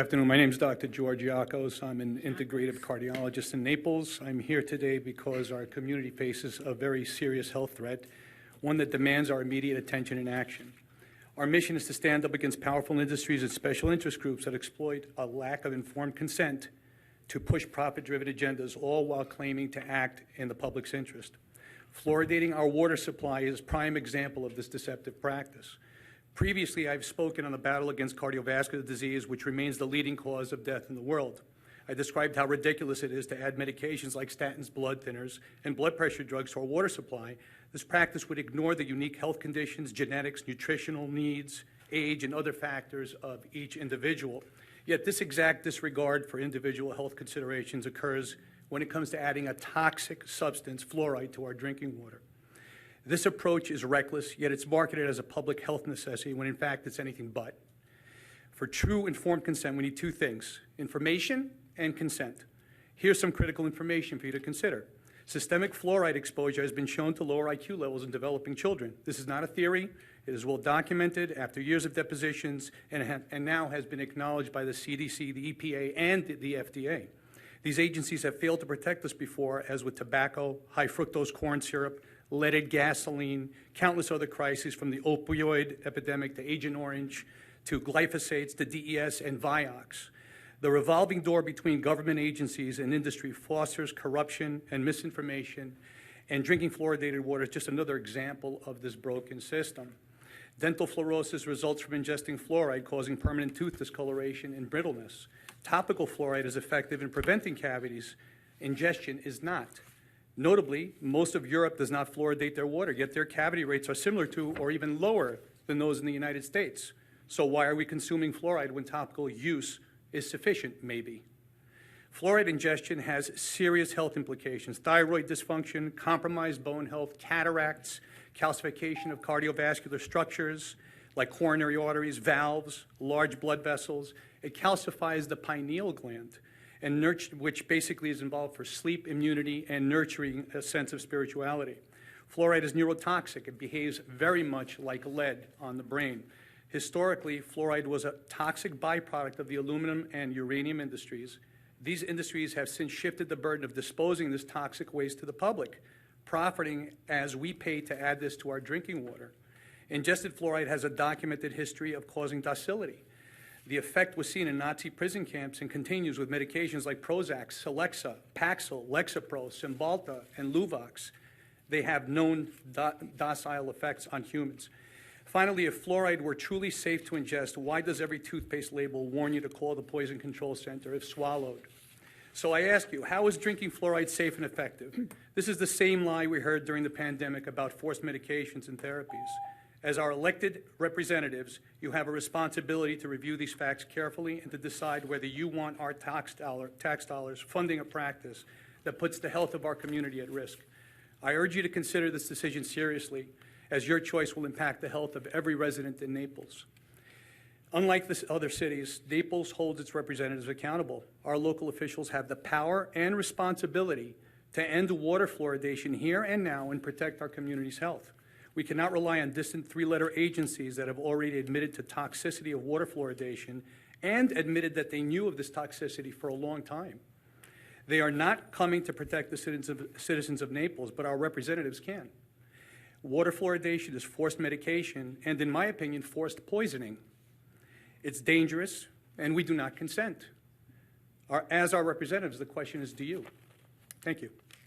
Good afternoon. My name is Dr. George Yakos. I'm an integrative cardiologist in Naples. I'm here today because our community faces a very serious health threat, one that demands our immediate attention and action. Our mission is to stand up against powerful industries and special interest groups that exploit a lack of informed consent to push profit-driven agendas, all while claiming to act in the public's interest. Fluoridating our water supply is a prime example of this deceptive practice. Previously, I've spoken on the battle against cardiovascular disease, which remains the leading cause of death in the world. I described how ridiculous it is to add medications like statins, blood thinners, and blood pressure drugs to our water supply. This practice would ignore the unique health conditions, genetics, nutritional needs, age, and other factors of each individual. Yet this exact disregard for individual health considerations occurs when it comes to adding a toxic substance, fluoride, to our drinking water. This approach is reckless, yet it's marketed as a public health necessity when in fact it's anything but. For true informed consent, we need two things: information and consent. Here's some critical information for you to consider. Systemic fluoride exposure has been shown to lower IQ levels in developing children. This is not a theory. It is well documented after years of depositions and now has been acknowledged by the CDC, the EPA, and the FDA. These agencies have failed to protect us before, as with tobacco, high fructose corn syrup, leaded gasoline, countless other crises, from the opioid epidemic to Agent Orange, to glyphosates, to DES and Vioxx. The revolving door between government agencies and industry fosters corruption and misinformation, and drinking fluoridated water is just another example of this broken system. Dental fluorosis results from ingesting fluoride, causing permanent tooth discoloration and brittleness. Topical fluoride is effective in preventing cavities. Ingestion is not. Notably, most of Europe does not fluoridate their water, yet their cavity rates are similar to or even lower than those in the United States. So why are we consuming fluoride when topical use is sufficient? Maybe. Fluoride ingestion has serious health implications: thyroid dysfunction, compromised bone health, cataracts, calcification of cardiovascular structures like coronary arteries, valves, large blood vessels. It calcifies the pineal gland, and which basically is involved for sleep, immunity, and nurturing a sense of spirituality. Fluoride is neurotoxic. It behaves very much like lead on the brain. Historically, fluoride was a toxic byproduct of the aluminum and uranium industries. These industries have since shifted the burden of disposing this toxic waste to the public, profiting as we pay to add this to our drinking water. Ingested fluoride has a documented history of causing docility. The effect was seen in Nazi prison camps and continues with medications like Prozac, Celexa, Paxil, Lexapro, Cymbalta, and Luvox. They have known docile effects on humans. Finally, if fluoride were truly safe to ingest, why does every toothpaste label warn you to call the Poison Control Center if swallowed? So I ask you, how is drinking fluoride safe and effective? This is the same lie we heard during the pandemic about forced medications and therapies. As our elected representatives, you have a responsibility to review these facts carefully and to decide whether you want our tax dollars funding a practice that puts the health of our community at risk. I urge you to consider this decision seriously, as your choice will impact the health of every resident in Naples. Unlike the other cities, Naples holds its representatives accountable. Our local officials have the power and responsibility to end water fluoridation here and now and protect our community's health. We cannot rely on distant three-letter agencies that have already admitted to toxicity of water fluoridation and admitted that they knew of this toxicity for a long time. They are not coming to protect the citizens of Naples, but our representatives can. Water fluoridation is forced medication and, in my opinion, forced poisoning. It's dangerous, and we do not consent. As our representatives, the question is, do you? Thank you.